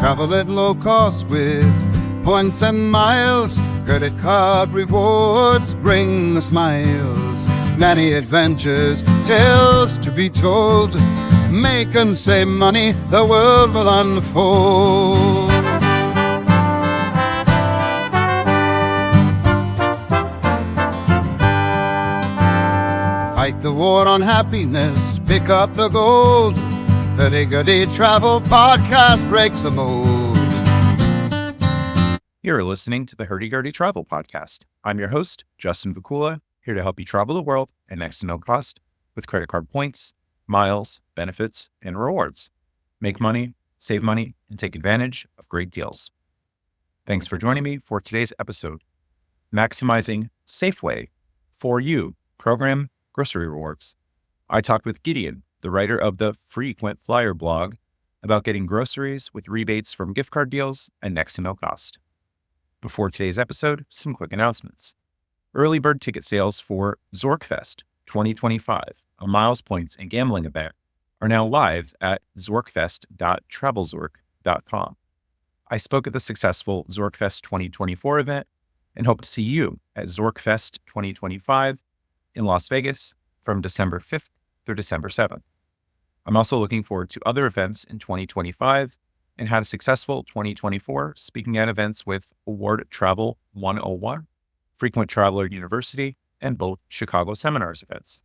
Travel at low cost with points and miles. Credit card rewards bring the smiles. Many adventures, tales to be told. Make and save money, the world will unfold. Fight the war on happiness, pick up the gold. Hurdy Gurdy Travel Podcast breaks the mold. You're listening to the Hurdy Gurdy Travel Podcast. I'm your host, Justin Vacula, here to help you travel the world at next to no cost with credit card points, miles, benefits, and rewards. Make money, save money, and take advantage of great deals. Thanks for joining me for today's episode, Maximizing Safeway for You Program Grocery Rewards. I talked with Gideon, the writer of the Free-quent Flyer blog, about getting groceries with rebates from gift card deals and next to no cost. Before today's episode, some quick announcements. Early bird ticket sales for Zorkfest 2025, a miles, points, and gambling event, are now live at zorkfest.travelzork.com. I spoke at the successful Zorkfest 2024 event and hope to see you at Zorkfest 2025 in Las Vegas from December 5th through December 7th. I'm also looking forward to other events in 2025 and had a successful 2024 speaking at events with Award Travel 101, Frequent Traveler University, and both Chicago Seminars events.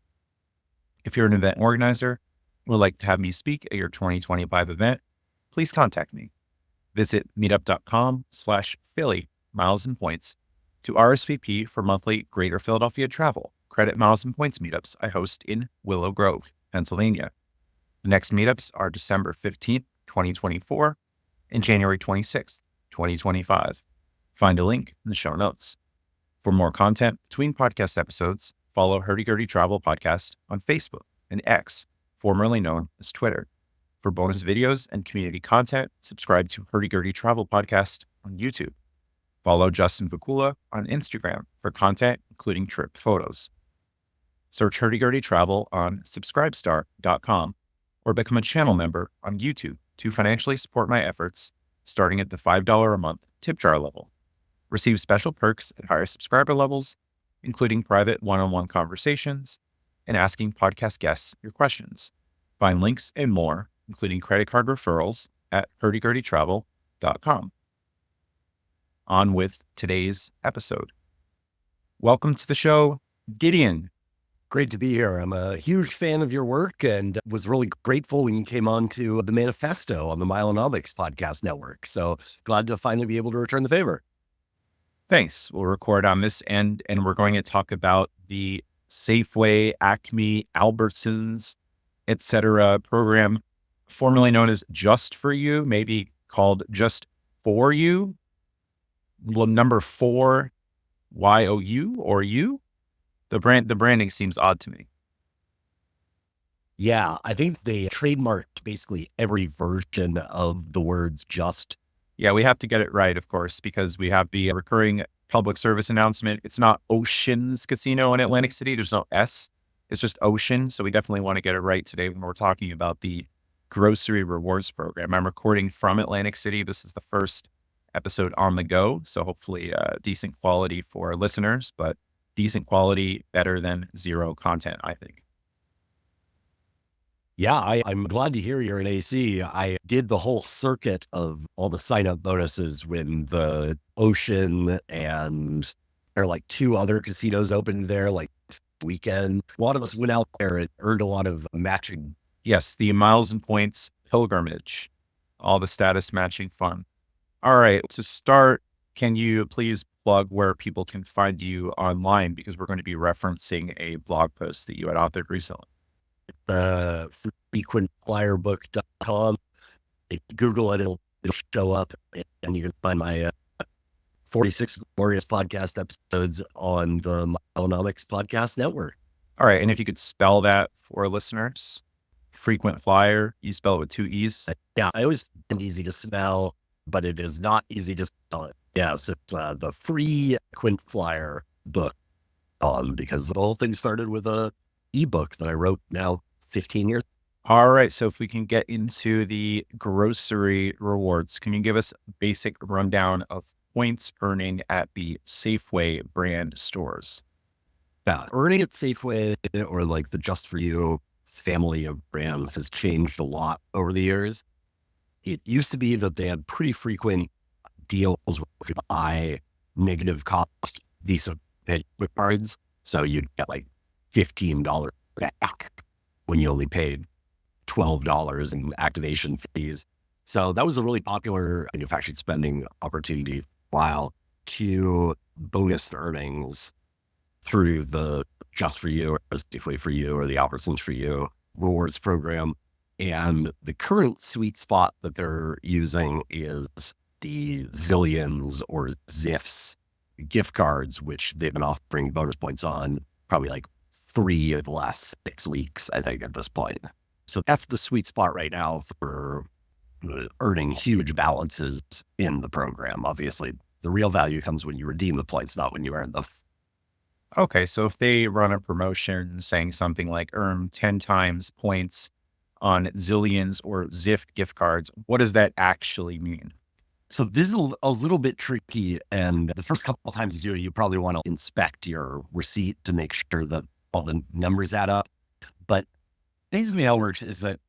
If you're an event organizer and would like to have me speak at your 2025 event, please contact me. Visit meetup.com/Philly miles and points to RSVP for monthly Greater Philadelphia travel credit miles and points meetups I host in Willow Grove, Pennsylvania. The next meetups are December 15th, 2024 and January 26th, 2025. Find a link in the show notes. For more content between podcast episodes, follow Hurdy Gurdy Travel Podcast on Facebook and X, formerly known as Twitter. For bonus videos and community content, subscribe to Hurdy Gurdy Travel Podcast on YouTube. Follow Justin Vacula on Instagram for content, including trip photos. Search Hurdy Gurdy Travel on subscribestar.com or become a channel member on YouTube to financially support my efforts, starting at the $5 a month tip jar level. Receive special perks at higher subscriber levels, including private one-on-one conversations and asking podcast guests your questions. Find links and more, including credit card referrals, at hurdygurdytravel.com. On with today's episode. Welcome to the show, Gideon. Great to be here. I'm a huge fan of your work and was really grateful when you came on to the Manifesto on the Milenomics podcast network. So glad to finally be able to return the favor. Thanks. We'll record on this end, and we're going to talk about the Safeway, Acme, Albertsons, etc. program, formerly known as Just for You, maybe called Just for You. Well, number 4, YOU or you. The branding seems odd to me. Yeah, I think they trademarked basically every version of the words just. Yeah, we have to get it right, of course, because we have the recurring public service announcement. It's not Ocean's Casino in Atlantic City. There's no S. It's just Ocean. So we definitely want to get it right today when we're talking about the grocery rewards program. I'm recording from Atlantic City. This is the first episode on the go. So hopefully decent quality for listeners, but decent quality, better than zero content, I think. Yeah, I'm glad to hear you're in AC. I did the whole circuit of all the sign-up bonuses when the Ocean and there are like 2 other casinos opened there like this weekend. A lot of us went out there and earned a lot of matching. Yes, the miles and points pilgrimage, all the status matching fun. All right, to start, can you please plug where people can find you online? Because we're going to be referencing a blog post that you had authored recently. FreequentFlyerBook.com. If you Google it, it'll show up, and you can find my 46 glorious podcast episodes on the Milenomics Podcast Network. All right, and if you could spell that for listeners. Frequent Flyer, you spell it with 2 E's. Yeah, I always find it easy to spell, but it is not easy to spell it. Yes, it's the Free-quent Flyer book, because the whole thing started with a ebook that I wrote now 15 years. All right. So if we can get into the grocery rewards, can you give us a basic rundown of points earning at the Safeway brand stores? Yeah, earning at Safeway or like the Just For You family of brands has changed a lot over the years. It used to be that they had pretty frequent deals where you could buy negative cost Visa gift cards. So you'd get like $15 back when you only paid $12 in activation fees. So that was a really popular manufactured spending opportunity, while to bonus earnings through the Just For You or Safeway For You or the Albertsons For You rewards program. And the current sweet spot that they're using is the Zillions or Ziffs gift cards, which they've been offering bonus points on probably like 3 of the last 6 weeks, I think, at this point. So that's the sweet spot right now for earning huge balances in the program. Obviously, the real value comes when you redeem the points, not when you earn them. Okay. So if they run a promotion saying something like earn 10 times points on Zillions or Ziff gift cards, what does that actually mean? So this is a little bit tricky. And the first couple of times you do it, you probably want to inspect your receipt to make sure that all the numbers add up. But basically how it works is that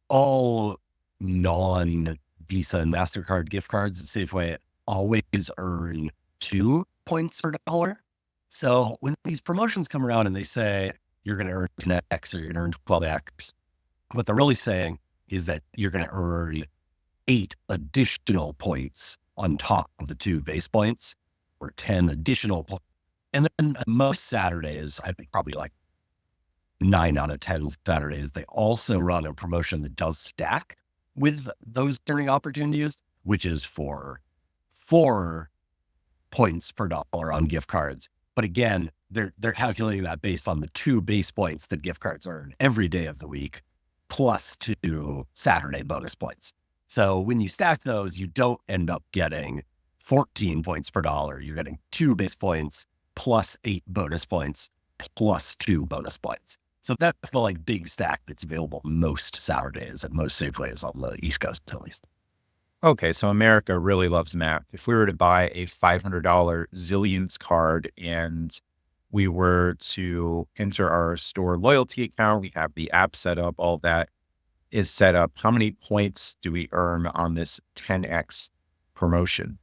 all non-Visa and MasterCard gift cards at Safeway always earn 2 points per dollar. So when these promotions come around and they say you're going to earn 10x or you're going to earn 12x, what they're really saying is that you're going to earn 8 additional points on top of the 2 base points, or 10 additional points. And then most Saturdays, I think probably like 9 out of 10 Saturdays, they also run a promotion that does stack with those earning opportunities, which is for 4 points per dollar on gift cards. But again, they're calculating that based on the 2 base points that gift cards earn every day of the week, plus 2 Saturday bonus points. So when you stack those, you don't end up getting 14 points per dollar. You're getting 2 base points plus 8 bonus points plus 2 bonus points. So that's the like big stack that's available most Saturdays at most Safeways on the East Coast, at least. Okay. So America really loves math. If we were to buy a $500 Zillions card and we were to enter our store loyalty account, we have the app set up, all that is set up. How many points do we earn on this 10x promotion?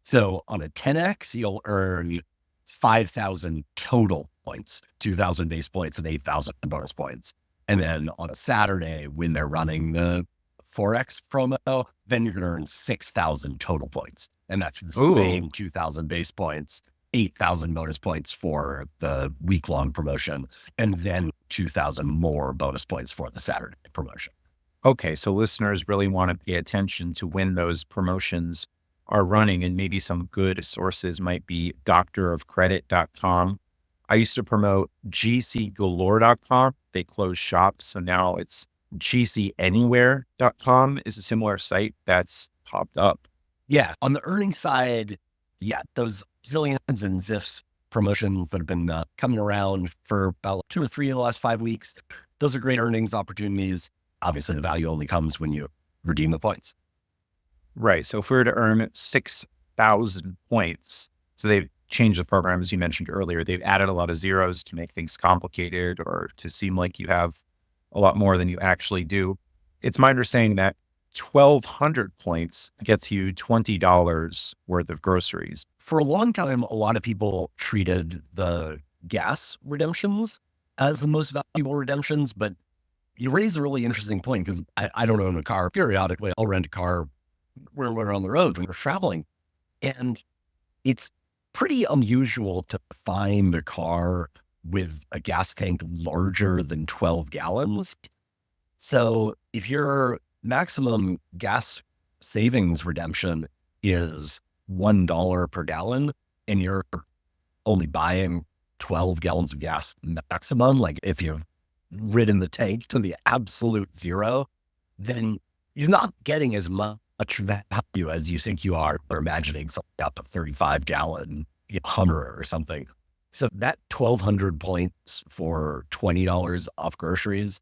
So on a 10x, you'll earn 5,000 total points, 2,000 base points and 8,000 bonus points. And then on a Saturday, when they're running the 4x promo, then you're going to earn 6,000 total points. And that's the same 2,000 base points, 8,000 bonus points for the week-long promotion, and then 2,000 more bonus points for the Saturday promotion. Okay. So listeners really want to pay attention to when those promotions are running, and maybe some good sources might be doctorofcredit.com. I used to promote gcgalore.com. They closed shop. So now it's gcanywhere.com is a similar site that's popped up. Yeah. On the earnings side, yeah, those Zillions and Ziffs promotions that have been coming around for about 2 or 3 of the last 5 weeks, those are great earnings opportunities. Obviously, the value only comes when you redeem the points. Right. So if we were to earn 6,000 points, so they've changed the program, as you mentioned earlier, they've added a lot of zeros to make things complicated or to seem like you have a lot more than you actually do. It's my understanding that 1,200 points gets you $20 worth of groceries. For a long time, a lot of people treated the gas redemptions as the most valuable redemptions, but you raise a really interesting point, because I don't own a car. Periodically, I'll rent a car when we're on the road, when we're traveling. And it's pretty unusual to find a car with a gas tank larger than 12 gallons. So if your maximum gas savings redemption is $1 per gallon and you're only buying 12 gallons of gas maximum, like if you've ridden the tank to the absolute zero, then you're not getting as much value as you think you are, or imagining something up a 35 gallon Hummer or something. So that 1,200 points for $20 off groceries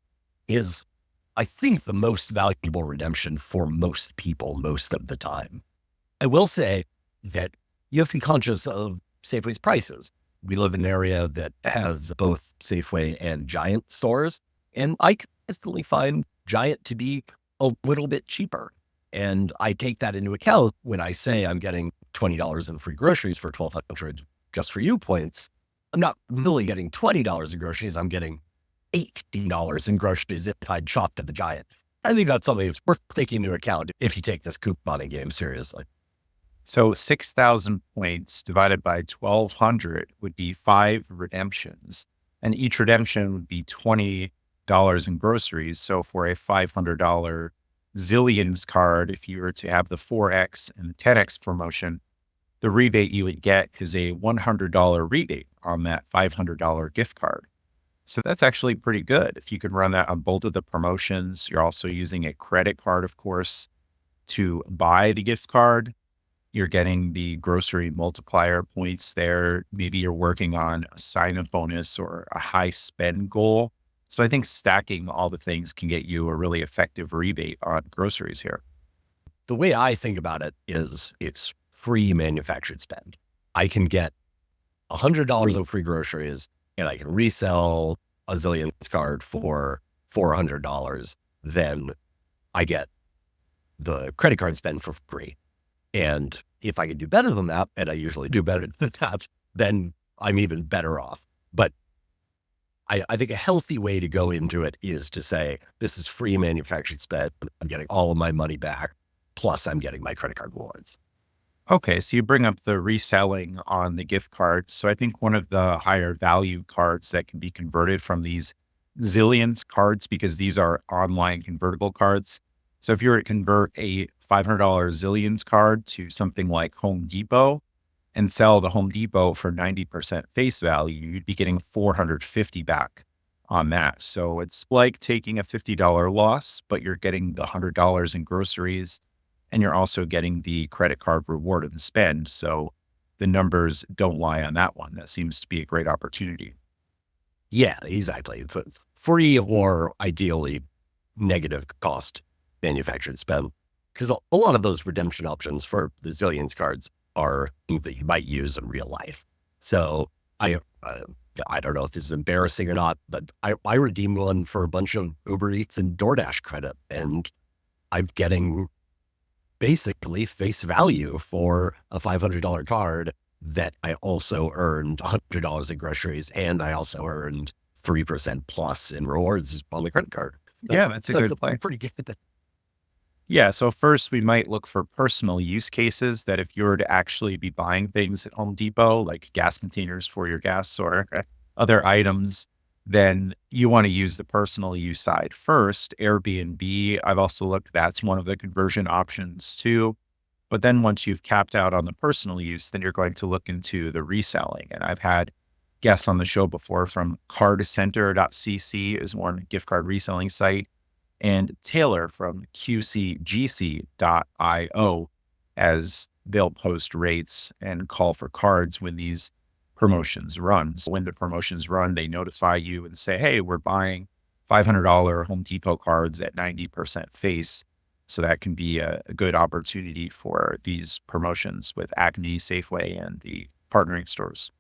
is, I think, the most valuable redemption for most people most of the time. I will say that you have to be conscious of Safeway's prices. We live in an area that has both Safeway and Giant stores, and I consistently find Giant to be a little bit cheaper. And I take that into account when I say I'm getting $20 in free groceries for 1,200 just for you points. I'm not really getting $20 in groceries. I'm getting $18 in groceries if I'd shopped at the Giant. I think that's something that's worth taking into account if you take this couponing game seriously. So 6,000 points divided by 1,200 would be 5 redemptions. And each redemption would be $20 in groceries. So for a $500 Zillions card, if you were to have the 4X and the 10X promotion, the rebate you would get is a $100 rebate on that $500 gift card. So that's actually pretty good. If you can run that on both of the promotions, you're also using a credit card, of course, to buy the gift card. You're getting the grocery multiplier points there. Maybe you're working on a sign-up bonus or a high spend goal. So I think stacking all the things can get you a really effective rebate on groceries here. The way I think about it is it's free manufactured spend. I can get $100 of free groceries and I can resell a Zillions card for $400. Then I get the credit card spend for free. And if I can do better than that, and I usually do better than that, then I'm even better off. But I think a healthy way to go into it is to say, this is free manufactured spend. I'm getting all of my money back, plus I'm getting my credit card rewards. Okay, so you bring up the reselling on the gift card. So I think one of the higher value cards that can be converted from these Zillions cards, because these are online convertible cards. So if you were to convert a $500 Zillions card to something like Home Depot and sell the Home Depot for 90% face value, you'd be getting $450 back on that. So it's like taking a $50 loss, but you're getting the $100 in groceries and you're also getting the credit card reward and spend. So the numbers don't lie on that one. That seems to be a great opportunity. Yeah, exactly. It's free or ideally negative cost manufactured spend. Because a lot of those redemption options for the Zillions cards are things that you might use in real life. So I don't know if this is embarrassing or not, but I redeemed one for a bunch of Uber Eats and DoorDash credit, and I'm getting basically face value for a $500 card that I also earned $100 in groceries, and I also earned 3% plus in rewards on the credit card. That's a good play. Pretty good. Yeah. So first we might look for personal use cases that if you were to actually be buying things at Home Depot, like gas containers for your gas or other items, then you want to use the personal use side first. Airbnb, I've also looked, that's one of the conversion options too. But then once you've capped out on the personal use, then you're going to look into the reselling. And I've had guests on the show before from cardcenter.cc is one gift card reselling site, and Taylor from qcgc.io, as they'll post rates and call for cards when these promotions run. So when the promotions run, they notify you and say, hey, we're buying $500 Home Depot cards at 90% face. So that can be a good opportunity for these promotions with Acme, Safeway, and the partnering stores.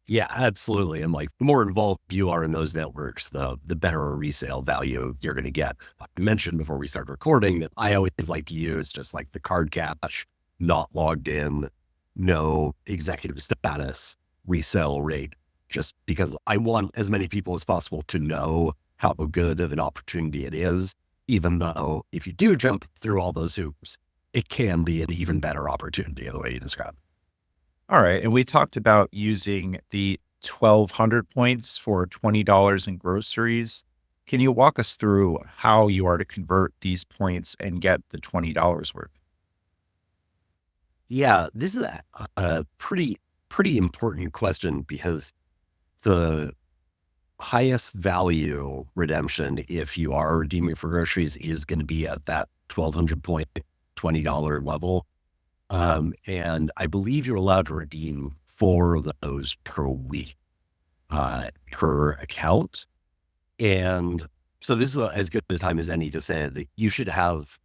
Yeah, absolutely. And like the more involved you are in those networks, the better resale value you're going to get. I mentioned before we started recording that I always like to use just like the card cash, not logged in, no executive status resale rate, just because I want as many people as possible to know how good of an opportunity it is, even though if you do jump through all those hoops, it can be an even better opportunity the way you described. All right. And we talked about using the 1,200 points for $20 in groceries. Can you walk us through how you are to convert these points and get the $20 worth? Yeah, this is a pretty important question, because the highest value redemption, if you are redeeming for groceries, is going to be at that 1,200 point $20 level. And I believe you're allowed to redeem 4 of those per week, per account. And So this is as good a time as any to say that you should have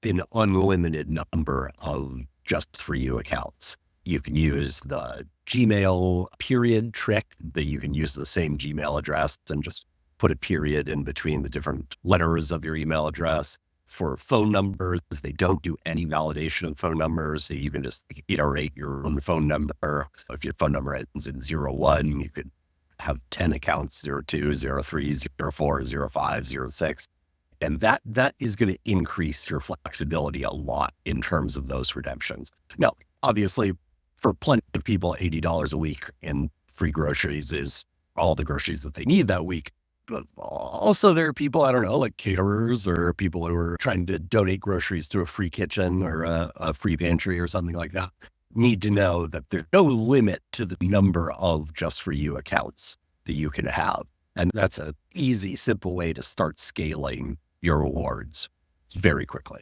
an unlimited number of just for you accounts. You can use the Gmail period trick that you can use the same Gmail address and just put a period in between the different letters of your email address. For phone numbers, they don't do any validation of phone numbers. So you can just iterate your own phone number. If your phone number ends in 01, you could have 10 accounts, 02, 03, 04, 05, 06. And that is going to increase your flexibility a lot in terms of those redemptions. Now, obviously, for plenty of people, $80 a week in free groceries is all the groceries that they need that week. But also there are people, I don't know, like caterers or people who are trying to donate groceries to a free kitchen or a free pantry or something like that, need to know that there's no limit to the number of just for you accounts that you can have. And that's an easy, simple way to start scaling your rewards very quickly.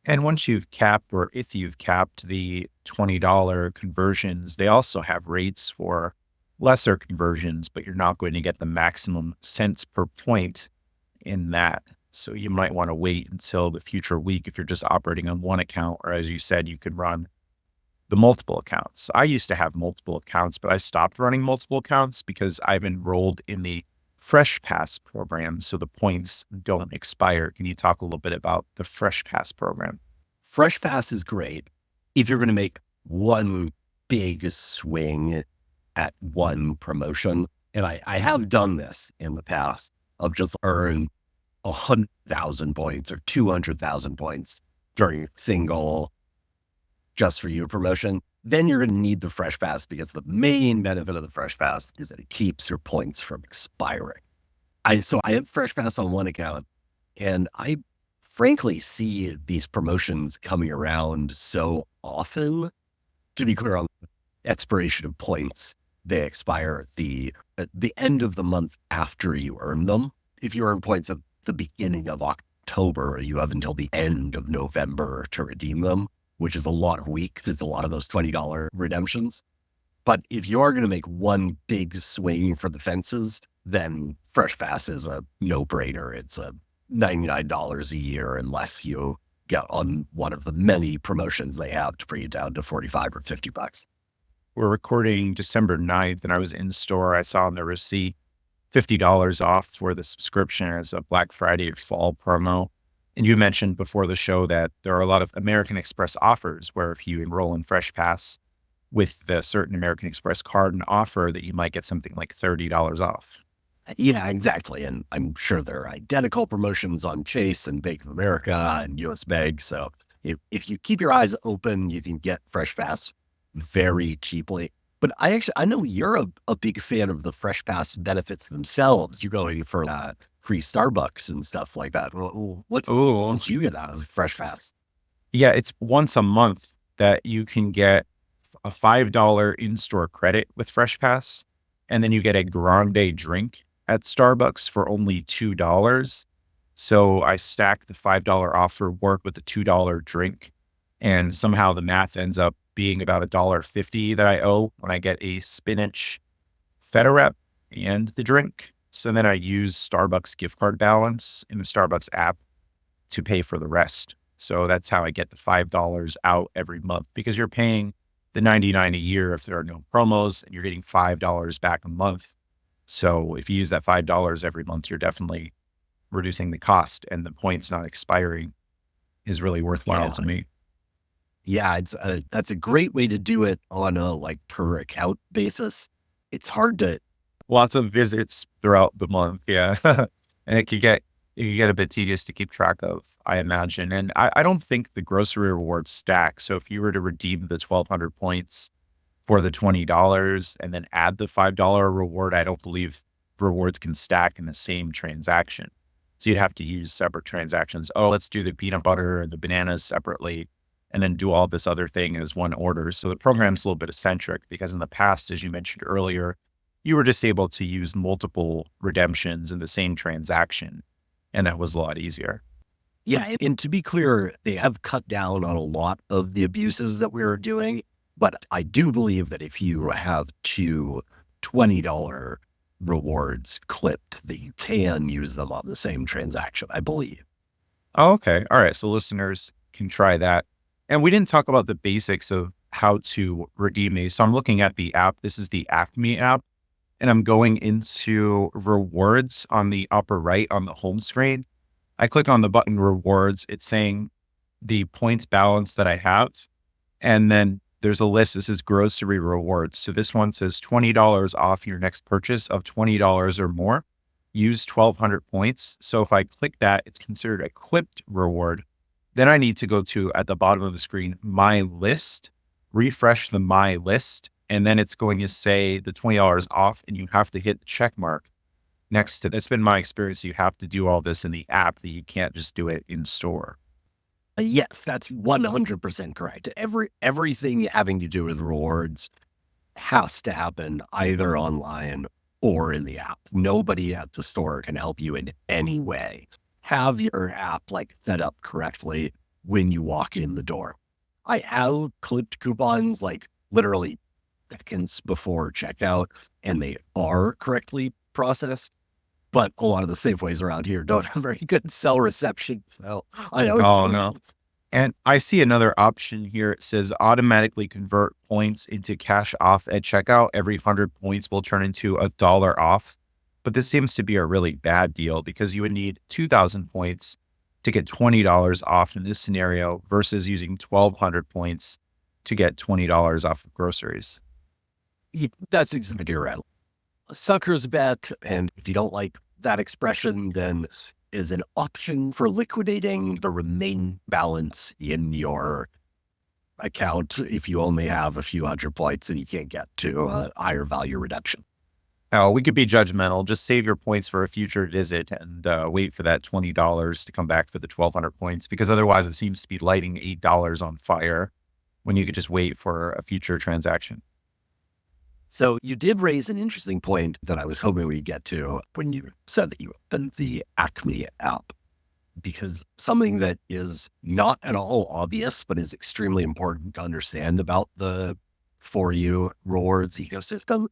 And once you've capped, or if you've capped the $20 conversions, they also have rates for lesser conversions, but you're not going to get the maximum cents per point in that. So you might want to wait until the future week if you're just operating on one account, or as you said, you could run the multiple accounts. I used to have multiple accounts, but I stopped running multiple accounts because I've enrolled in the FreshPass program, so the points don't expire. Can you talk a little bit about the FreshPass program? FreshPass is great if you're going to make one big swing at one promotion. And I have done this in the past of just earn 100,000 points or 200,000 points during a single just for you promotion. Then you're going to need the FreshPass because the main benefit of the FreshPass is that it keeps your points from expiring. So I have FreshPass on one account, and I frankly see these promotions coming around so often. To be clear on expiration of points, they expire at the end of the month after you earn them. If you earn points at the beginning of October, you have until the end of November to redeem them, which is a lot of weeks. It's a lot of those $20 redemptions. But if you are going to make one big swing for the fences, then FreshPass is a no-brainer. It's a $99 a year unless you get on one of the many promotions they have to bring it down to $45 or $50. We're recording December 9th, and I was in store. I saw on the receipt $50 off for the subscription as a Black Friday or fall promo. And you mentioned before the show that there are a lot of American Express offers where if you enroll in FreshPass with the certain American Express card and offer that you might get something like $30 off. Yeah, exactly. And I'm sure there are identical promotions on Chase and Bank of America and US Bank. So if you keep your eyes open, you can get FreshPass very cheaply. But I know you're a big fan of the FreshPass benefits themselves. You're going for free Starbucks and stuff like that. What you get out of FreshPass? Yeah, it's once a month that you can get a $5 in-store credit with FreshPass, and then you get a grande drink at Starbucks for only $2. So I stack the $5 offer work with the $2 drink, and somehow the math ends up being about $1.50 that I owe when I get a spinach feta wrap and the drink. So then I use Starbucks gift card balance in the Starbucks app to pay for the rest. So that's how I get the $5 out every month, because you're paying the $99 a year if there are no promos, and you're getting $5 back a month. So if you use that $5 every month, you're definitely reducing the cost, and the points not expiring is really worthwhile to me. Yeah, that's a great way to do it on a per account basis. It's hard to lots of visits throughout the month, yeah, and it could get a bit tedious to keep track of, I imagine. And I don't think the grocery rewards stack. So if you were to redeem the 1,200 points for the $20 and then add the $5 reward, I don't believe rewards can stack in the same transaction. So you'd have to use separate transactions. Oh, let's do the peanut butter and the bananas separately, and then do all this other thing as one order. So the program's a little bit eccentric, because in the past, as you mentioned earlier, you were just able to use multiple redemptions in the same transaction, and that was a lot easier. Yeah, and to be clear, they have cut down on a lot of the abuses that we were doing, but I do believe that if you have two $20 rewards clipped that you can use them on the same transaction, I believe. Oh, okay. All right. So listeners can try that. And we didn't talk about the basics of how to redeem these. So I'm looking at the app. This is the Acme app. And I'm going into rewards on the upper right on the home screen. I click on the button rewards. It's saying the points balance that I have. And then there's a list. This is grocery rewards. So this one says $20 off your next purchase of $20 or more. Use 1,200 points. So if I click that, it's considered a clipped reward. Then I need to go to, at the bottom of the screen, my list, refresh the my list, and then it's going to say the $20 off, and you have to hit the check mark next to. That's been my experience. You have to do all this in the app, that you can't just do it in store. Yes, that's 100% correct. Everything having to do with rewards has to happen either online or in the app. Nobody at the store can help you in any way. Have your app set up correctly when you walk in the door. I have clipped coupons literally seconds before checkout, and they are correctly processed. But a lot of the Safeways around here don't have very good cell reception. So I know. Oh, no. And I see another option here. It says automatically convert points into cash off at checkout. Every 100 points will turn into $1 off. But this seems to be a really bad deal, because you would need 2,000 points to get $20 off in this scenario versus using 1,200 points to get $20 off of groceries. Yeah, that's exactly right. A sucker's bet, and if you don't like that expression, then is an option for liquidating the remaining balance in your account if you only have a few hundred points and you can't get to a higher value redemption. Oh, we could be judgmental. Just save your points for a future visit and wait for that $20 to come back for the 1,200 points, because otherwise it seems to be lighting $8 on fire when you could just wait for a future transaction. So you did raise an interesting point that I was hoping we'd get to when you said that you opened the Acme app, because something that is not at all obvious, but is extremely important to understand about the For You rewards ecosystem,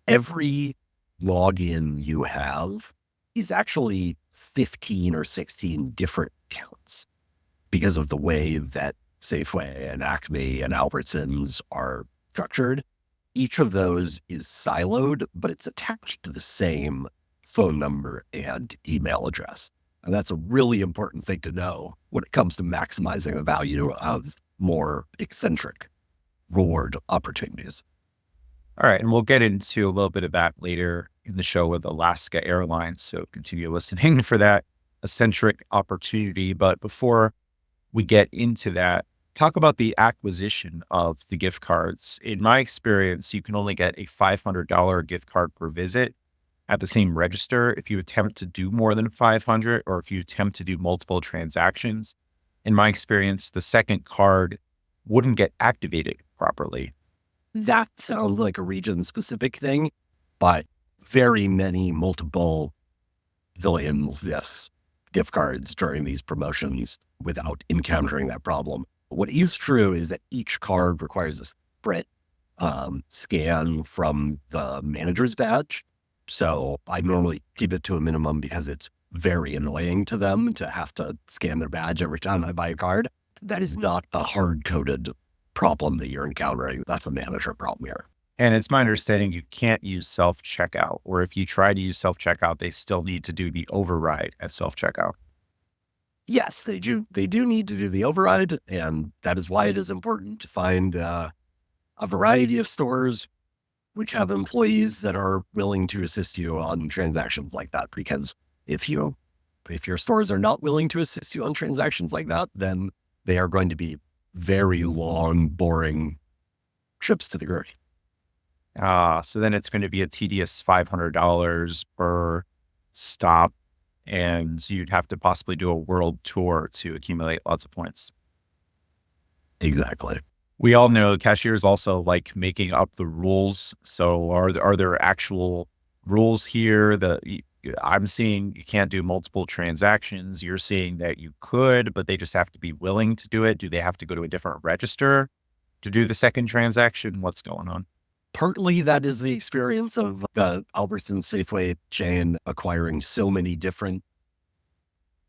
every login you have is actually 15 or 16 different accounts because of the way that Safeway and Acme and Albertsons are structured. Each of those is siloed, but it's attached to the same phone number and email address. And that's a really important thing to know when it comes to maximizing the value of more eccentric reward opportunities. All right. And we'll get into a little bit of that later in the show with Alaska Airlines. So continue listening for that eccentric opportunity. But before we get into that, talk about the acquisition of the gift cards. In my experience, you can only get a $500 gift card per visit at the same register if you attempt to do more than 500, or if you attempt to do multiple transactions. In my experience, the second card wouldn't get activated properly. That sounds like a region-specific thing, but very many multiple zillion gift cards during these promotions without encountering that problem. What is true is that each card requires a separate scan from the manager's badge. So I normally keep it to a minimum because it's very annoying to them to have to scan their badge every time I buy a card. That is not a hard-coded problem that you're encountering. That's a manager problem here. And it's my understanding you can't use self-checkout, or if you try to use self-checkout, they still need to do the override at self-checkout. Yes, they do. They do need to do the override, and that is why it is important to find a variety of stores which have employees that are willing to assist you on transactions like that. Because if your stores are not willing to assist you on transactions like that, then they are going to be very long, boring trips to the grocery. So then it's going to be a tedious $500 per stop, and you'd have to possibly do a world tour to accumulate lots of points. Exactly. We all know cashiers also like making up the rules. So are there actual rules here that I'm seeing you can't do multiple transactions? You're seeing that you could, but they just have to be willing to do it. Do they have to go to a different register to do the second transaction? What's going on? Partly that is the experience of the Albertson Safeway chain acquiring so many different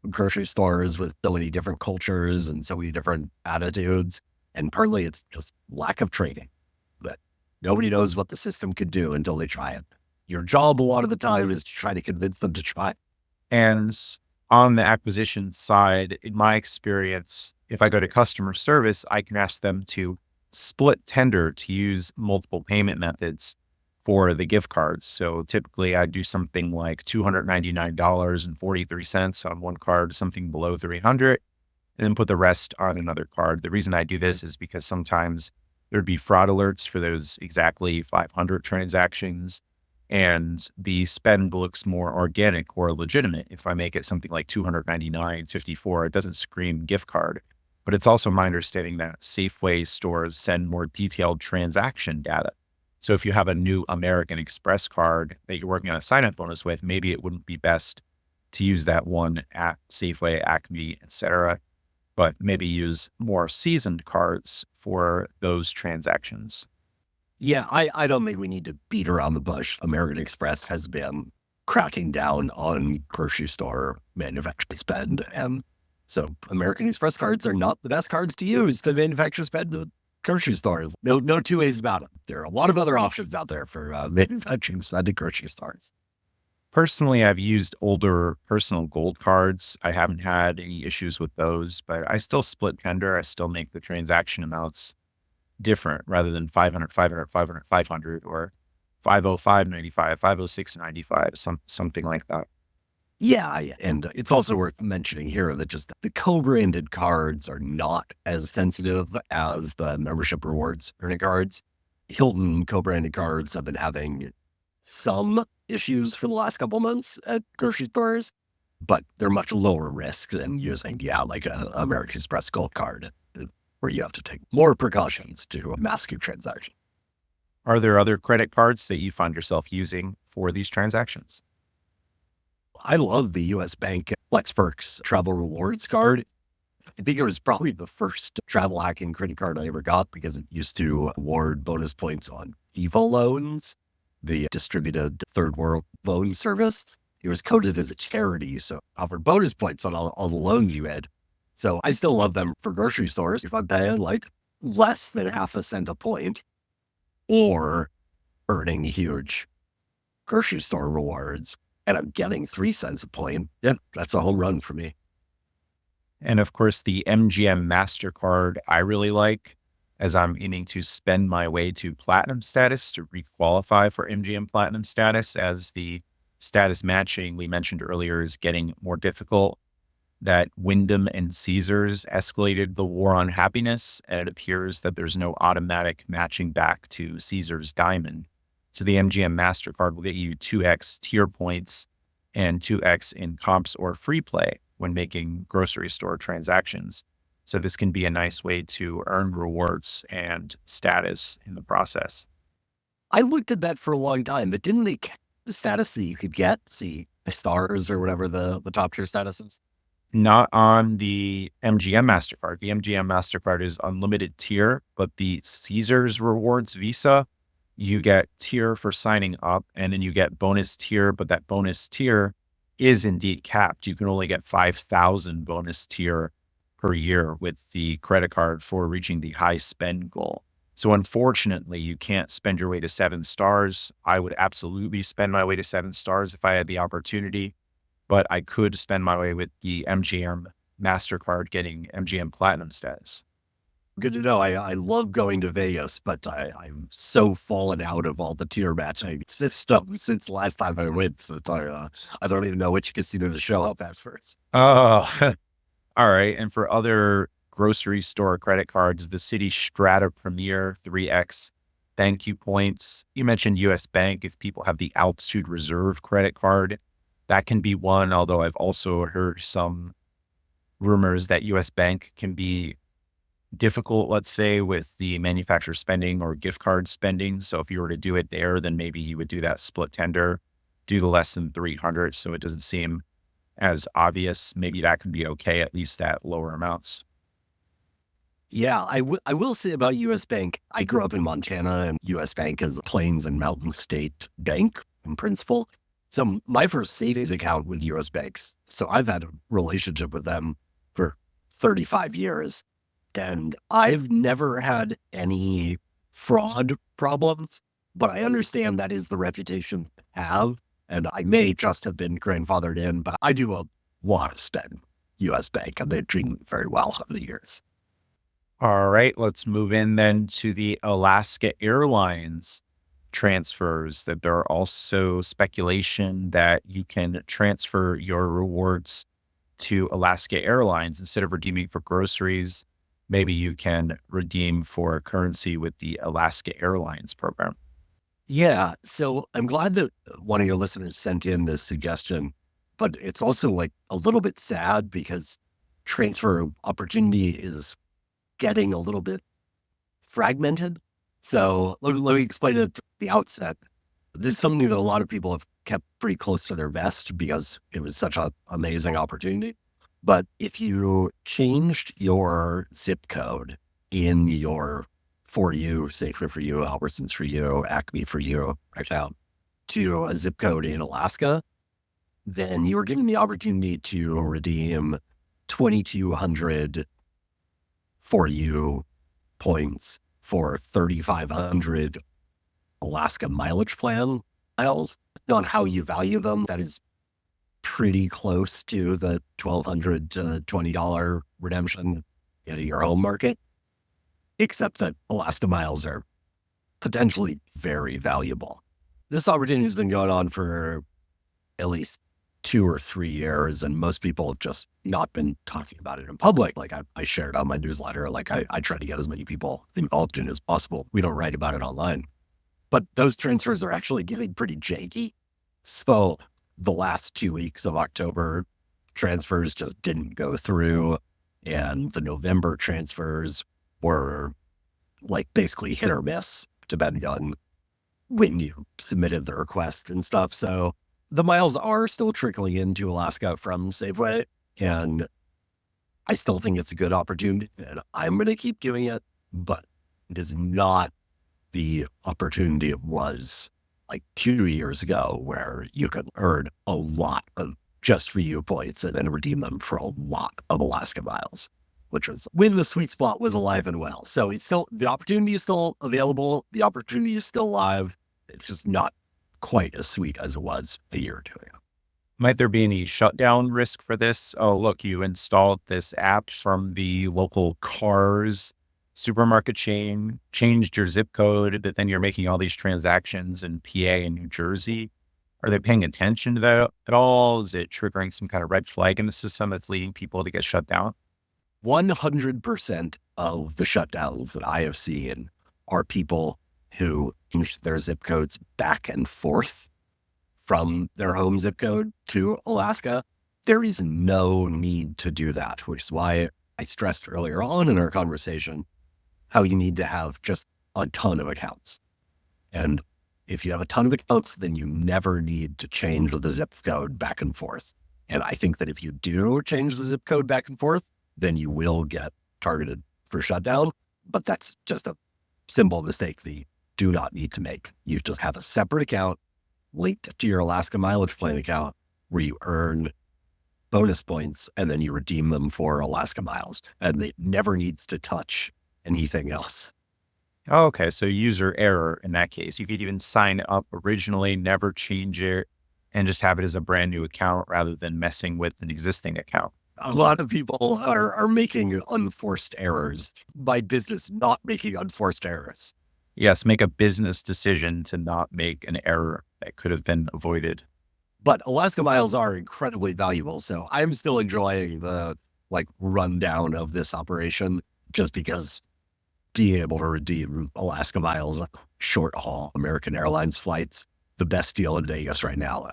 grocery stores with so many different cultures and so many different attitudes. And partly it's just lack of training, that nobody knows what the system could do until they try it. Your job a lot of the time is to try to convince them to try. And on the acquisition side, in my experience, if I go to customer service, I can ask them to split tender to use multiple payment methods for the gift cards. So typically I do something like $299.43 on one card, something below 300, and then put the rest on another card. The reason I do this is because sometimes there'd be fraud alerts for those exactly 500 transactions, and the spend looks more organic or legitimate. If I make it something like $299.54, it doesn't scream gift card. But it's also my understanding that Safeway stores send more detailed transaction data. So if you have a new American Express card that you're working on a sign-up bonus with, maybe it wouldn't be best to use that one at Safeway, Acme, etc., but maybe use more seasoned cards for those transactions. Yeah, I don't think we need to beat around the bush. American Express has been cracking down on grocery store manufacturer spend. And so American Express cards are not the best cards to use to manufacture spend at grocery stores. No two ways about it. There are a lot of other options out there for manufacturing spend at grocery stores. Personally, I've used older personal gold cards. I haven't had any issues with those, but I still split tender. I still make the transaction amounts different rather than 500, 500, 500, 500, or 505.95, 506.95, something like that. Yeah, and it's also worth mentioning here that just the co-branded cards are not as sensitive as the membership rewards earning cards. Hilton co-branded cards have been having some issues for the last couple months at grocery stores, but they're much lower risk than using, like a American Express Gold card, where you have to take more precautions to mask your transaction. Are there other credit cards that you find yourself using for these transactions? I love the U.S. Bank FlexPerks Travel Rewards card. I think it was probably the first travel hacking credit card I ever got because it used to award bonus points on EVO loans, the distributed third world loan service. It was coded as a charity, so offered bonus points on all the loans you had. So I still love them for grocery stores if I'm paying like less than half a cent a point or earning huge grocery store rewards and I'm getting 3 cents a point. Yeah, that's a home run for me. And of course, the MGM MasterCard I really like, as I'm aiming to spend my way to platinum status to requalify for MGM platinum status, as the status matching we mentioned earlier is getting more difficult. That Wyndham and Caesars escalated the war on happiness, and it appears that there's no automatic matching back to Caesars Diamond. So the MGM MasterCard will get you 2x tier points and 2x in comps or free play when making grocery store transactions. So this can be a nice way to earn rewards and status in the process. I looked at that for a long time, but didn't they count the status that you could get? See, stars or whatever the top tier status is? Not on the MGM MasterCard. The MGM MasterCard is unlimited tier, but the Caesars Rewards Visa, you get tier for signing up, and then you get bonus tier, but that bonus tier is indeed capped. You can only get 5,000 bonus tier per year with the credit card for reaching the high spend goal. So unfortunately, you can't spend your way to 7 stars. I would absolutely spend my way to 7 stars if I had the opportunity, but I could spend my way with the MGM MasterCard getting MGM Platinum status. Good to know. I love going to Vegas, but I'm so fallen out of all the tier matching stuff since the last time I went. So I don't even know which casino to show up at first. Oh, all right. And for other grocery store credit cards, the Citi Strata Premier 3X thank you points. You mentioned US Bank. If people have the Altitude Reserve credit card, that can be one, although I've also heard some rumors that US Bank can be difficult, let's say, with the manufacturer spending or gift card spending. So if you were to do it there, then maybe you would do that split tender, do the less than 300. So it doesn't seem as obvious. Maybe that could be okay, at least at lower amounts. Yeah, I will say about U.S. Bank, I grew up in Montana, and U.S. Bank is a Plains and Mountain State bank in principle. So my first savings account with U.S. Banks, so I've had a relationship with them for 35 years, and I've never had any fraud problems, but I understand that is the reputation they have, and I may just have been grandfathered in, but I do a lot of spend U.S. Bank, and they've treated me very well over the years. All right, let's move in then to the Alaska Airlines transfers. That there are also speculation that you can transfer your rewards to Alaska Airlines instead of redeeming for groceries. Maybe you can redeem for currency with the Alaska Airlines program. Yeah, so I'm glad that one of your listeners sent in this suggestion, but it's also like a little bit sad because transfer opportunity is getting a little bit fragmented. So let me explain it at the outset. This is something that a lot of people have kept pretty close to their vest because it was such an amazing opportunity. But if you changed your zip code in your For You, Safeway for You, Albertsons for You, Acme for You, right out to a zip code in Alaska, then you were given the opportunity to redeem 2,200 For You points for 3,500 Alaska mileage plan miles. On how you value them, that is pretty close to the $1,200 to $20 redemption in your home market, except that Alaska miles are potentially very valuable. This opportunity has been going on for at least 2 or 3 years, and most people have just not been talking about it in public. Like I shared on my newsletter, like I try to get as many people involved in it as possible. We don't write about it online. But those transfers are actually getting pretty janky. So the last 2 weeks of October, transfers just didn't go through. And the November transfers were like basically hit or miss, depending on when you submitted the request and stuff. So the miles are still trickling into Alaska from Safeway, and I still think it's a good opportunity, and I'm going to keep doing it, but it is not the opportunity it was like 2 years ago, where you could earn a lot of just for you points and then redeem them for a lot of Alaska miles, which was when the sweet spot was alive and well. So it's still, the opportunity is still available. The opportunity is still live. It's just not quite as sweet as it was a year or two ago. Might there be any shutdown risk for this? Oh, look, you installed this app from the local Cars supermarket chain, changed your zip code, but then you're making all these transactions in PA and New Jersey. Are they paying attention to that at all? Is it triggering some kind of red flag in the system that's leading people to get shut down? 100% of the shutdowns that I have seen are people who change their zip codes back and forth from their home zip code to Alaska. There is no need to do that, which is why I stressed earlier on in our conversation how you need to have just a ton of accounts. And if you have a ton of accounts, then you never need to change the zip code back and forth. And I think that if you do change the zip code back and forth, then you will get targeted for shutdown. But that's just a simple mistake that you do not need to make. You just have a separate account linked to your Alaska mileage plan account where you earn bonus points and then you redeem them for Alaska miles. And it never needs to touch anything else. Oh, okay. So user error in that case. You could even sign up originally, never change it, and just have it as a brand new account rather than messing with an existing account. A lot of people are making unforced errors by business not making unforced errors. Yes, make a business decision to not make an error that could have been avoided. But Alaska miles are incredibly valuable. So I'm still enjoying the rundown of this operation just because being able to redeem Alaska miles, short haul American Airlines flights, the best deal in Vegas right now.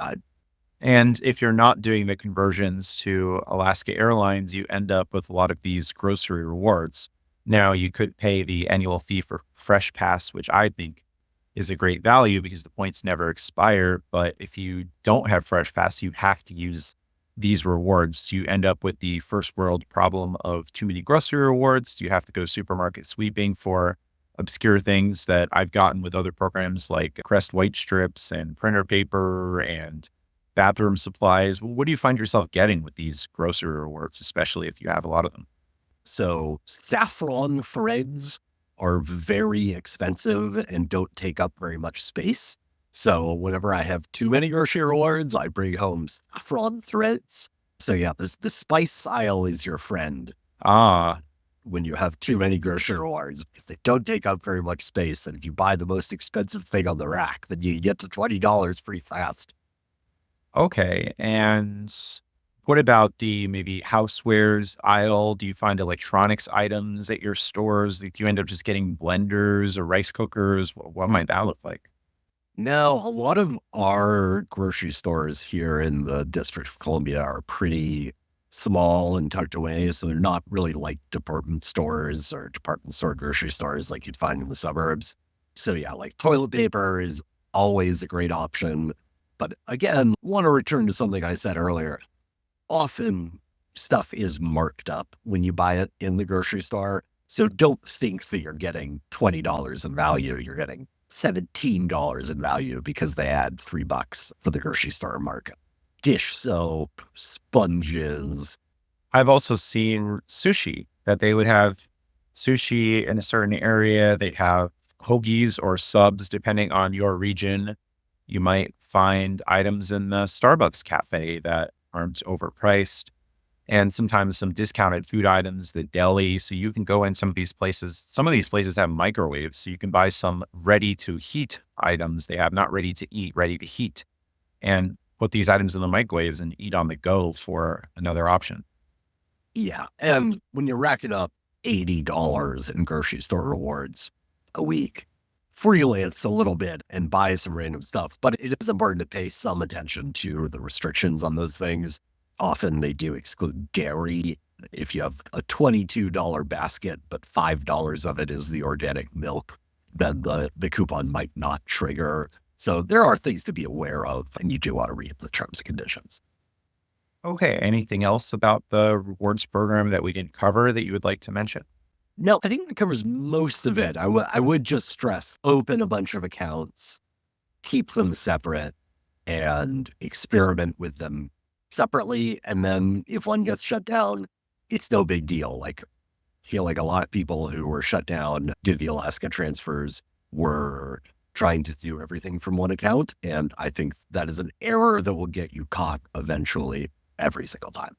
And if you're not doing the conversions to Alaska Airlines, you end up with a lot of these grocery rewards. Now, you could pay the annual fee for FreshPass, which I think is a great value because the points never expire. But if you don't have FreshPass, you have to use these rewards? Do you end up with the first world problem of too many grocery rewards? Do you have to go supermarket sweeping for obscure things that I've gotten with other programs like Crest white strips and printer paper and bathroom supplies? What do you find yourself getting with these grocery rewards, especially if you have a lot of them? So saffron threads are very expensive and don't take up very much space. So whenever I have too many grocery rewards, I bring home saffron threads. So yeah, the spice aisle is your friend Ah, when you have too many grocery rewards, because they don't take up very much space. And if you buy the most expensive thing on the rack, then you get to $20 pretty fast. okay. And what about the maybe housewares aisle? Do you find electronics items at your stores? Do you end up just getting blenders or rice cookers? What might that look like? Now, a lot of our grocery stores here in the District of Columbia are pretty small and tucked away. So they're not really like department stores or department store grocery stores like you'd find in the suburbs. So yeah, like toilet paper is always a great option. But again, want to return to something I said earlier. Often stuff is marked up when you buy it in the grocery store. So don't think that you're getting $20 in value. You're getting $17 in value because they add $3 for the grocery store markup. Dish soap, sponges. I've also seen sushi, that they would have sushi in a certain area. They have hoagies or subs, depending on your region. You might find items in the Starbucks cafe that aren't overpriced, and sometimes some discounted food items, the deli. So you can go in some of these places. Some of these places have microwaves, so you can buy some ready to heat items. They have not ready to eat, ready to heat, and put these items in the microwaves and eat on the go for another option. Yeah. And when you're racking up $80 in grocery store rewards a week, freelance a little bit and buy some random stuff. But it is important to pay some attention to the restrictions on those things. Often they do exclude dairy. If you have a $22 basket, but $5 of it is the organic milk, then the coupon might not trigger. So there are things to be aware of, and you do want to read the terms and conditions. Okay. Anything else about the rewards program that we didn't cover that you would like to mention? No, I think that covers most of it. I would just stress, open a bunch of accounts, keep them separate, and experiment with them separately. And then if one gets shut down, it's no big deal. Like, I feel like a lot of people who were shut down did the Alaska transfers were trying to do everything from one account. And I think that is an error that will get you caught eventually every single time.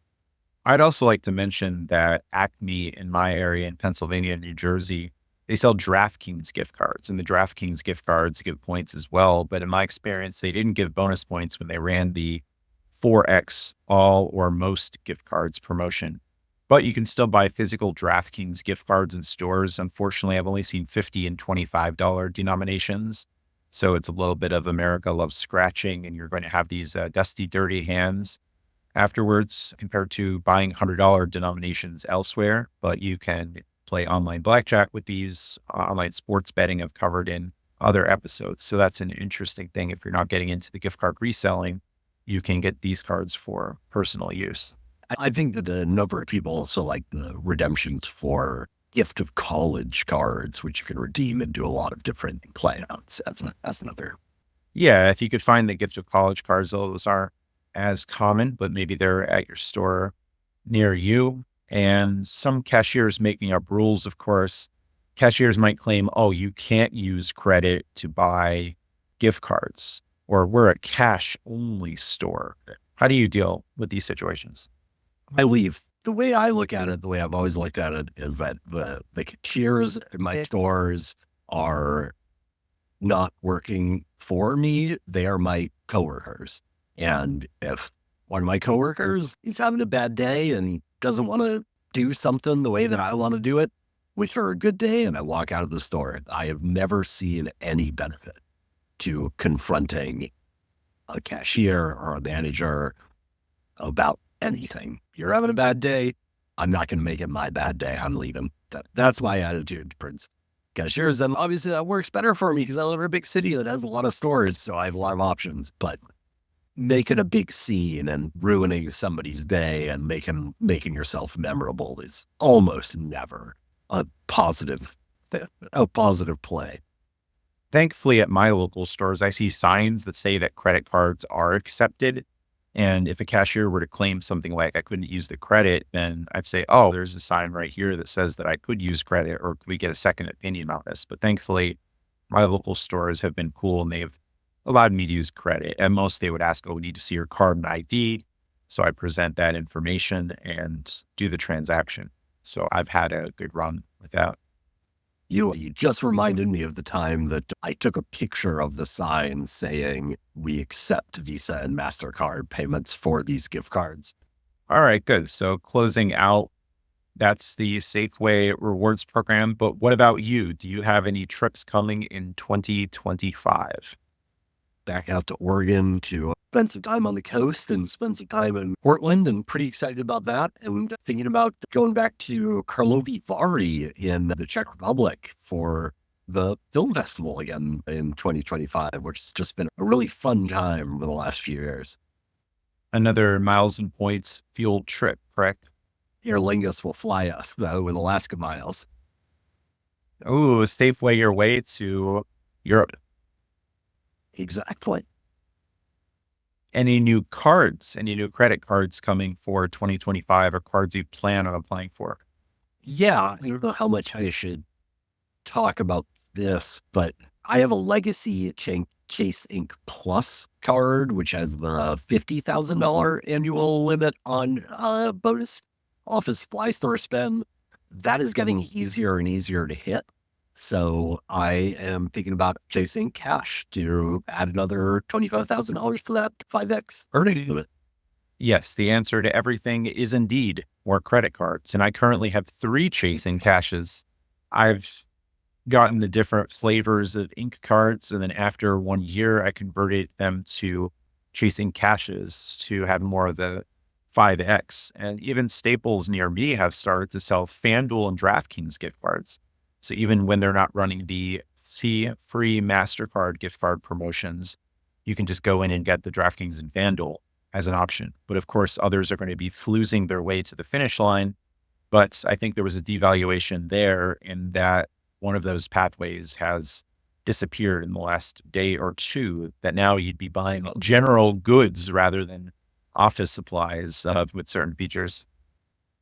I'd also like to mention that Acme in my area in Pennsylvania and New Jersey, they sell DraftKings gift cards, and the DraftKings gift cards give points as well. But in my experience, they didn't give bonus points when they ran the 4X all or most gift cards promotion. But you can still buy physical DraftKings gift cards in stores. Unfortunately, I've only seen $50 and $25 denominations. So it's a little bit of America loves scratching, and you're going to have these dusty, dirty hands afterwards compared to buying $100 denominations elsewhere. But you can play online blackjack with these. Online sports betting I've covered in other episodes. So that's an interesting thing. If you're not getting into the gift card reselling, you can get these cards for personal use. I think that a number of people also like the redemptions for gift of college cards, which you can redeem and do a lot of different playouts. That's another. Yeah, if you could find the gift of college cards, those are as common, but maybe they're at your store near you. And some cashiers making up rules, of course. Cashiers might claim, oh, you can't use credit to buy gift cards, or we're a cash-only store. How do you deal with these situations? I leave. The way I look at it, the way I've always looked at it, is that the cashiers in my stores are not working for me. They are my coworkers. And if one of my coworkers is having a bad day and doesn't want to do something the way that I want to do it, wish her a good day, and I walk out of the store, I have never seen any benefit to confronting a cashier or a manager about anything. You're having a bad day. I'm not going to make it my bad day. I'm leaving. That's my attitude towards cashiers. And obviously that works better for me because I live in a big city that has a lot of stores. So I have a lot of options. But making a big scene and ruining somebody's day and making yourself memorable is almost never a positive play. Thankfully, at my local stores, I see signs that say that credit cards are accepted. And if a cashier were to claim something like I couldn't use the credit, then I'd say, oh, there's a sign right here that says that I could use credit, or could we get a second opinion on this? But thankfully, my local stores have been cool and they've allowed me to use credit. At most, they would ask, oh, we need to see your card and ID. So I present that information and do the transaction. So I've had a good run with that. You just reminded me of the time that I took a picture of the sign saying we accept Visa and MasterCard payments for these gift cards. All right, good. So closing out, that's the Safeway rewards program. But what about you? Do you have any trips coming in 2025? Back out to Oregon to spend some time on the coast and spend some time in Portland, and pretty excited about that. And thinking about going back to Karlovy Vary in the Czech Republic for the film festival again in 2025, which has just been a really fun time over the last few years. Another miles and points fuel trip, correct? Aer Lingus will fly us, though, in Alaska miles. Oh, Safeway your way to Europe. Exactly. Any new cards, any new credit cards coming for 2025 or cards you plan on applying for? Yeah, I don't know how much I should talk about this, but I have a legacy Chase Ink Plus card, which has the $50,000 annual limit on bonus office fly store spend. That is getting easier and easier to hit. So I am thinking about chasing cash to add another $25,000 to that 5X earning limit. Yes, the answer to everything is indeed more credit cards. And I currently have 3 chasing cashes. I've gotten the different flavors of ink cards. And then after 1 year, I converted them to chasing cashes to have more of the 5X. And even Staples near me have started to sell FanDuel and DraftKings gift cards. So even when they're not running the free MasterCard gift card promotions, you can just go in and get the DraftKings and FanDuel as an option. But of course, others are going to be floozing their way to the finish line. But I think there was a devaluation there in that one of those pathways has disappeared in the last day or two, that now you'd be buying general goods rather than office supplies with certain features.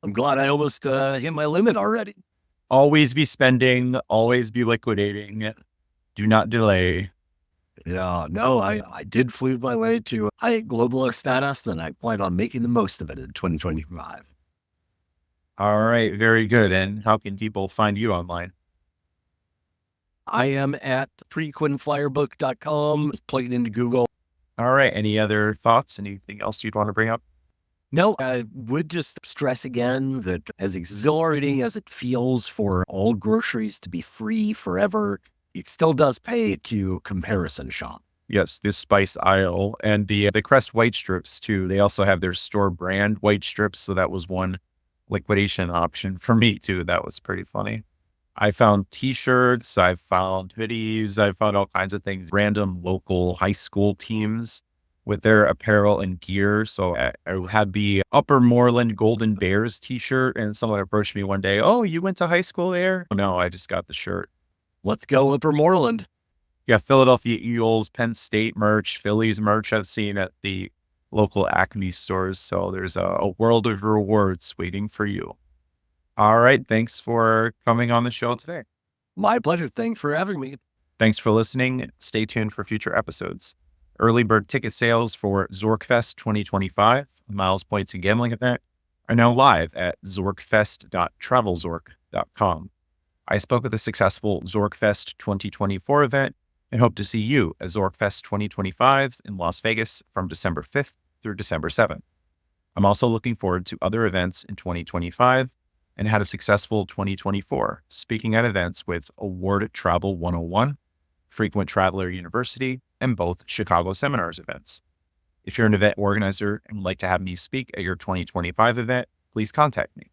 I'm glad I almost hit my limit already. Always be spending, always be liquidating. Do not delay. Yeah, no, I did flooze my way to high global status, and I plan on making the most of it in 2025. All right, very good. And how can people find you online? I am at Free-quent plug it into Google. All right, any other thoughts? Anything else you'd want to bring up? No, I would just stress again that as exhilarating as it feels for all groceries to be free forever, it still does pay to comparison shop. Yes, this spice aisle and the Crest white strips too. They also have their store brand white strips. So that was one liquidation option for me too. That was pretty funny. I found t-shirts, I found hoodies, I found all kinds of things, random local high school teams with their apparel and gear. So I had the Upper Moreland Golden Bears t-shirt, and someone approached me one day. Oh, you went to high school there? No, I just got the shirt. Let's go Upper Moreland. Yeah, Philadelphia Eagles, Penn State merch, Phillies merch I've seen at the local Acme stores. So there's a world of rewards waiting for you. All right. Thanks for coming on the show today. My pleasure. Thanks for having me. Thanks for listening. Stay tuned for future episodes. Early bird ticket sales for Zorkfest 2025, a miles, points, and gambling event, are now live at zorkfest.travelzork.com. I spoke at the successful Zorkfest 2024 event and hope to see you at Zorkfest 2025 in Las Vegas from December 5th through December 7th. I'm also looking forward to other events in 2025 and had a successful 2024, speaking at events with Award Travel 101, Free-quent Traveler University, and both Chicago Seminars events. If you're an event organizer and would like to have me speak at your 2025 event, please contact me.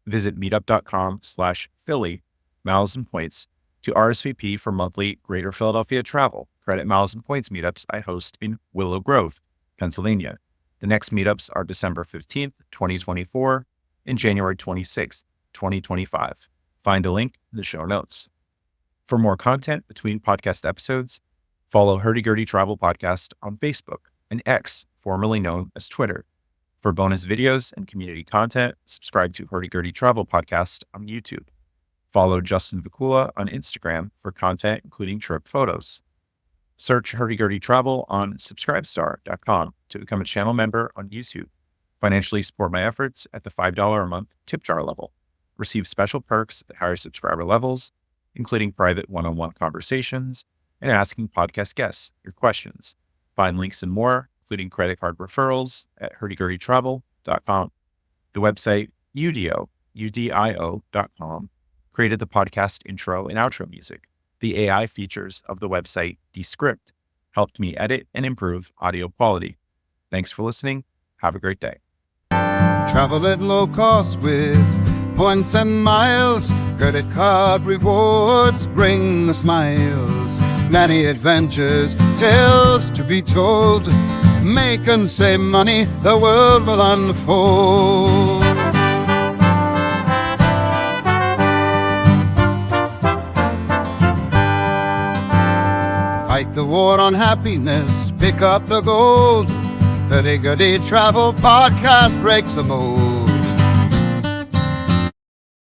Visit meetup.com/Philly miles and points to RSVP for monthly Greater Philadelphia travel, credit miles and points meetups I host in Willow Grove, Pennsylvania. The next meetups are December 15th, 2024 and January 26th, 2025. Find a link in the show notes. For more content between podcast episodes, follow Hurdy Gurdy Travel Podcast on Facebook and X, formerly known as Twitter. For bonus videos and community content, subscribe to Hurdy Gurdy Travel Podcast on YouTube. Follow Justin Vacula on Instagram for content including trip photos. Search Hurdy Gurdy Travel on subscribestar.com to become a channel member on YouTube. Financially support my efforts at the $5 a month tip jar level. Receive special perks at higher subscriber levels, including private one-on-one conversations and asking podcast guests your questions. Find links and more, including credit card referrals, at hurdygurdytravel.com. The website udio.com created the podcast intro and outro music. The AI features of the website Descript helped me edit and improve audio quality. Thanks for listening. Have a great day. Travel at low cost with points and miles. Credit card rewards bring the smiles. Many adventures, tales to be told. Make and save money, the world will unfold. Fight the war on happiness, pick up the gold. Hurdy Gurdy Travel Podcast breaks the mold.